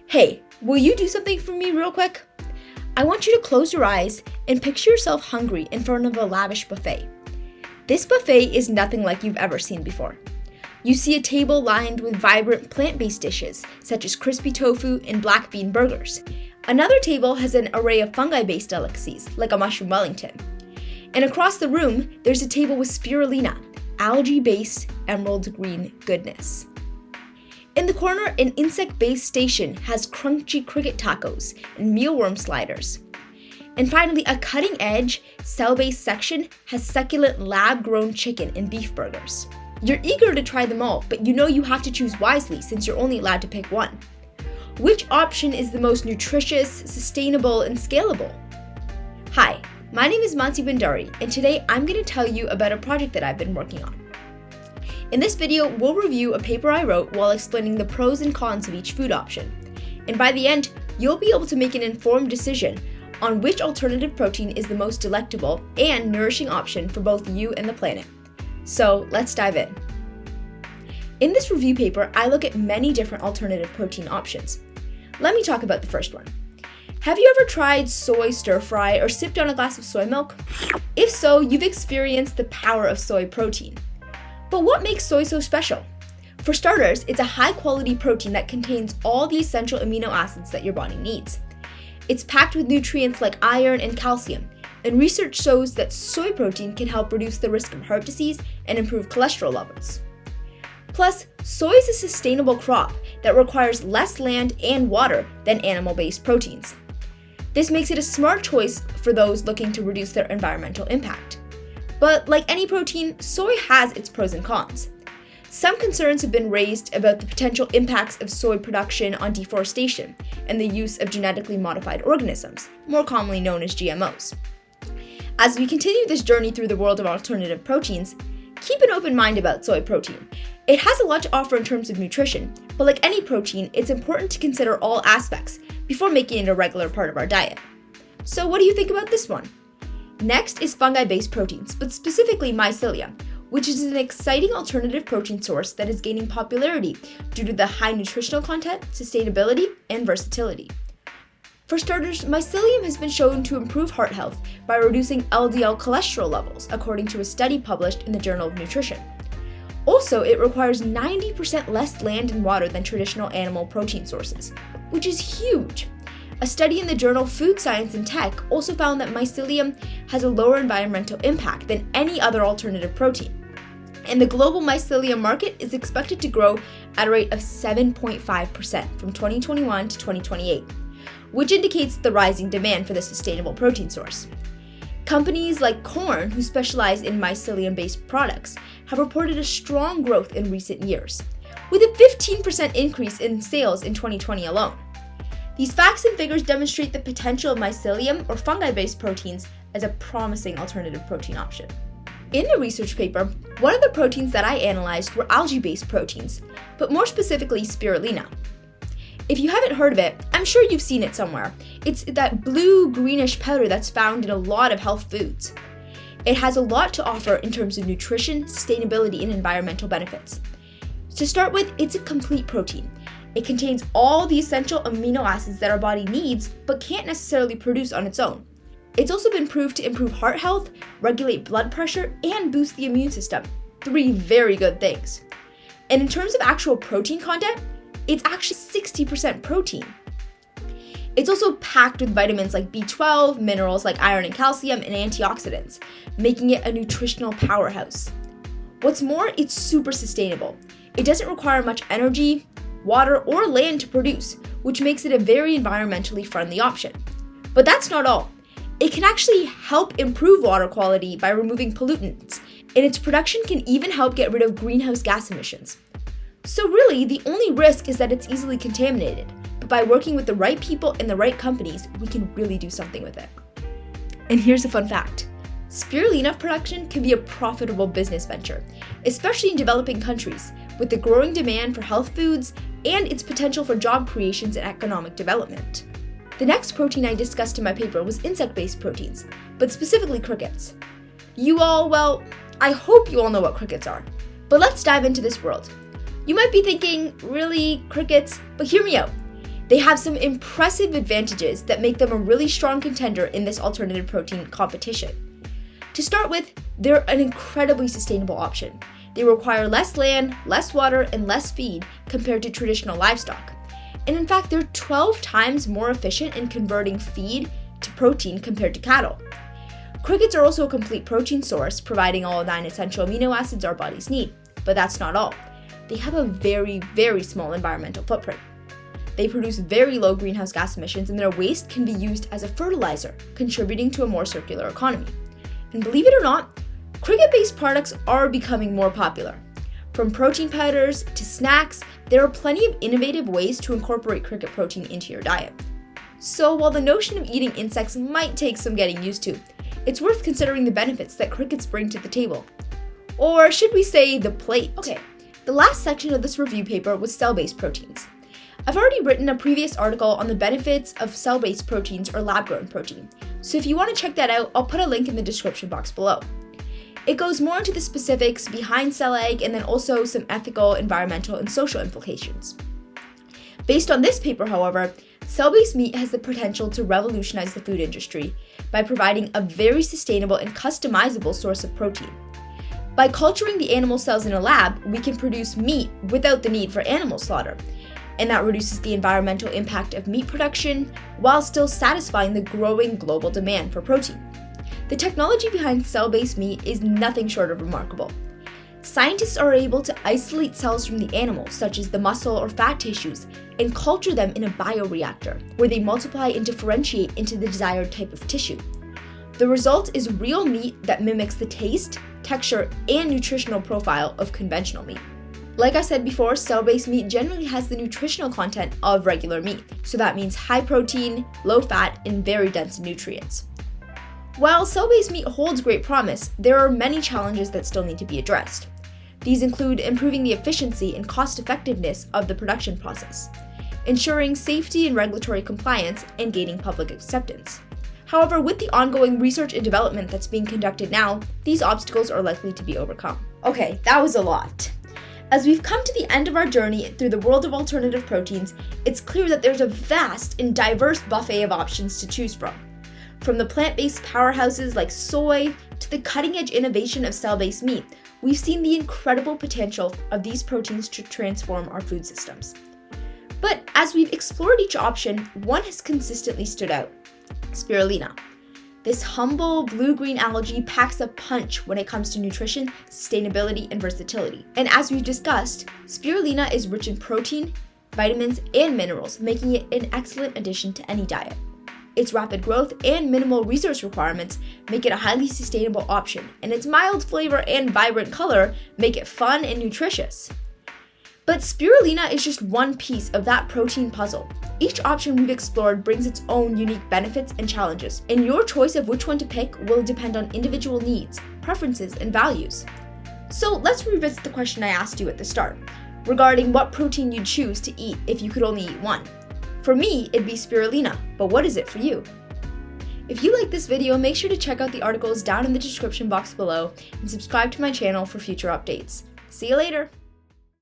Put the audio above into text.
Hey, will you do something for me real quick? I want you to close your eyes and picture yourself hungry in front of a lavish buffet. This buffet is nothing like you've ever seen before. You see a table lined with vibrant plant-based dishes, such as crispy tofu and black bean burgers. Another table has an array of fungi-based delicacies, like a mushroom Wellington. And across the room, there's a table with spirulina, algae-based emerald green goodness. In the corner, an insect-based station has crunchy cricket tacos and mealworm sliders. And finally, a cutting-edge, cell-based section has succulent lab-grown chicken and beef burgers. You're eager to try them all, but you know you have to choose wisely since you're only allowed to pick one. Which option is the most nutritious, sustainable, and scalable? Hi, my name is Mansi Bandari, and today I'm going to tell you about a project that I've been working on. In this video, we'll review a paper I wrote while explaining the pros and cons of each food option. And by the end, you'll be able to make an informed decision on which alternative protein is the most delectable and nourishing option for both you and the planet. So let's dive in. In this review paper, I look at many different alternative protein options. Let me talk about the first one. Have you ever tried soy stir fry or sipped on a glass of soy milk? If so, you've experienced the power of soy protein. But what makes soy so special? For starters, it's a high-quality protein that contains all the essential amino acids that your body needs. It's packed with nutrients like iron and calcium, and research shows that soy protein can help reduce the risk of heart disease and improve cholesterol levels. Plus, soy is a sustainable crop that requires less land and water than animal-based proteins. This makes it a smart choice for those looking to reduce their environmental impact. But like any protein, soy has its pros and cons. Some concerns have been raised about the potential impacts of soy production on deforestation and the use of genetically modified organisms, more commonly known as GMOs. As we continue this journey through the world of alternative proteins, keep an open mind about soy protein. It has a lot to offer in terms of nutrition, but like any protein, it's important to consider all aspects before making it a regular part of our diet. So what do you think about this one? Next is fungi-based proteins, but specifically mycelium, which is an exciting alternative protein source that is gaining popularity due to the high nutritional content, sustainability, and versatility. For starters, mycelium has been shown to improve heart health by reducing LDL cholesterol levels, according to a study published in the Journal of Nutrition. Also, it requires 90% less land and water than traditional animal protein sources, which is huge. A study in the journal Food Science and Tech also found that mycelium has a lower environmental impact than any other alternative protein. And the global mycelium market is expected to grow at a rate of 7.5% from 2021 to 2028, which indicates the rising demand for the sustainable protein source. Companies like Corn, who specialize in mycelium-based products, have reported a strong growth in recent years, with a 15% increase in sales in 2020 alone. These facts and figures demonstrate the potential of mycelium or fungi-based proteins as a promising alternative protein option. In the research paper, one of the proteins that I analyzed were algae-based proteins, but more specifically spirulina. If you haven't heard of it, I'm sure you've seen it somewhere. It's that blue-greenish powder that's found in a lot of health foods. It has a lot to offer in terms of nutrition, sustainability, and environmental benefits. To start with, it's a complete protein. It contains all the essential amino acids that our body needs but can't necessarily produce on its own. It's also been proved to improve heart health, regulate blood pressure, and boost the immune system. 3 very good things. And in terms of actual protein content, it's actually 60% protein. It's also packed with vitamins like B12, minerals like iron and calcium, and antioxidants, making it a nutritional powerhouse. What's more, it's super sustainable. It doesn't require much energy, water, or land to produce, which makes it a very environmentally friendly option. But that's not all. It can actually help improve water quality by removing pollutants, and its production can even help get rid of greenhouse gas emissions. So really, the only risk is that it's easily contaminated, but by working with the right people and the right companies, we can really do something with it. And here's a fun fact. Spirulina production can be a profitable business venture, especially in developing countries, with the growing demand for health foods and its potential for job creations and economic development. The next protein I discussed in my paper was insect-based proteins, but specifically crickets. I hope you all know what crickets are, but let's dive into this world. You might be thinking, really, crickets? But hear me out. They have some impressive advantages that make them a really strong contender in this alternative protein competition. To start with, they're an incredibly sustainable option. They require less land, less water, and less feed compared to traditional livestock. And in fact, they're 12 times more efficient in converting feed to protein compared to cattle. Crickets are also a complete protein source, providing all 9 essential amino acids our bodies need. But that's not all. They have a very, very small environmental footprint. They produce very low greenhouse gas emissions, and their waste can be used as a fertilizer, contributing to a more circular economy. And believe it or not, cricket-based products are becoming more popular. From protein powders to snacks, there are plenty of innovative ways to incorporate cricket protein into your diet. So while the notion of eating insects might take some getting used to, it's worth considering the benefits that crickets bring to the table. Or should we say the plate? Okay, the last section of this review paper was cell-based proteins. I've already written a previous article on the benefits of cell-based proteins or lab-grown protein, so if you want to check that out, I'll put a link in the description box below. It goes more into the specifics behind cell egg and then also some ethical, environmental, and social implications. Based on this paper, however, cell-based meat has the potential to revolutionize the food industry by providing a very sustainable and customizable source of protein. By culturing the animal cells in a lab, we can produce meat without the need for animal slaughter, and that reduces the environmental impact of meat production while still satisfying the growing global demand for protein. The technology behind cell-based meat is nothing short of remarkable. Scientists are able to isolate cells from the animal, such as the muscle or fat tissues, and culture them in a bioreactor, where they multiply and differentiate into the desired type of tissue. The result is real meat that mimics the taste, texture, and nutritional profile of conventional meat. Like I said before, cell-based meat generally has the nutritional content of regular meat, so that means high protein, low fat, and very dense in nutrients. While cell-based meat holds great promise, there are many challenges that still need to be addressed. These include improving the efficiency and cost-effectiveness of the production process, ensuring safety and regulatory compliance, and gaining public acceptance. However, with the ongoing research and development that's being conducted now, these obstacles are likely to be overcome. Okay, that was a lot. As we've come to the end of our journey through the world of alternative proteins, it's clear that there's a vast and diverse buffet of options to choose from. From the plant-based powerhouses like soy to the cutting-edge innovation of cell-based meat, we've seen the incredible potential of these proteins to transform our food systems. But as we've explored each option, one has consistently stood out: spirulina. This humble blue-green algae packs a punch when it comes to nutrition, sustainability, and versatility. And as we've discussed, spirulina is rich in protein, vitamins, and minerals, making it an excellent addition to any diet. Its rapid growth and minimal resource requirements make it a highly sustainable option, and its mild flavor and vibrant color make it fun and nutritious. But spirulina is just one piece of that protein puzzle. Each option we've explored brings its own unique benefits and challenges, and your choice of which one to pick will depend on individual needs, preferences, and values. So let's revisit the question I asked you at the start, regarding what protein you'd choose to eat if you could only eat one. For me, it'd be spirulina, but what is it for you? If you like this video, make sure to check out the articles down in the description box below and subscribe to my channel for future updates. See you later!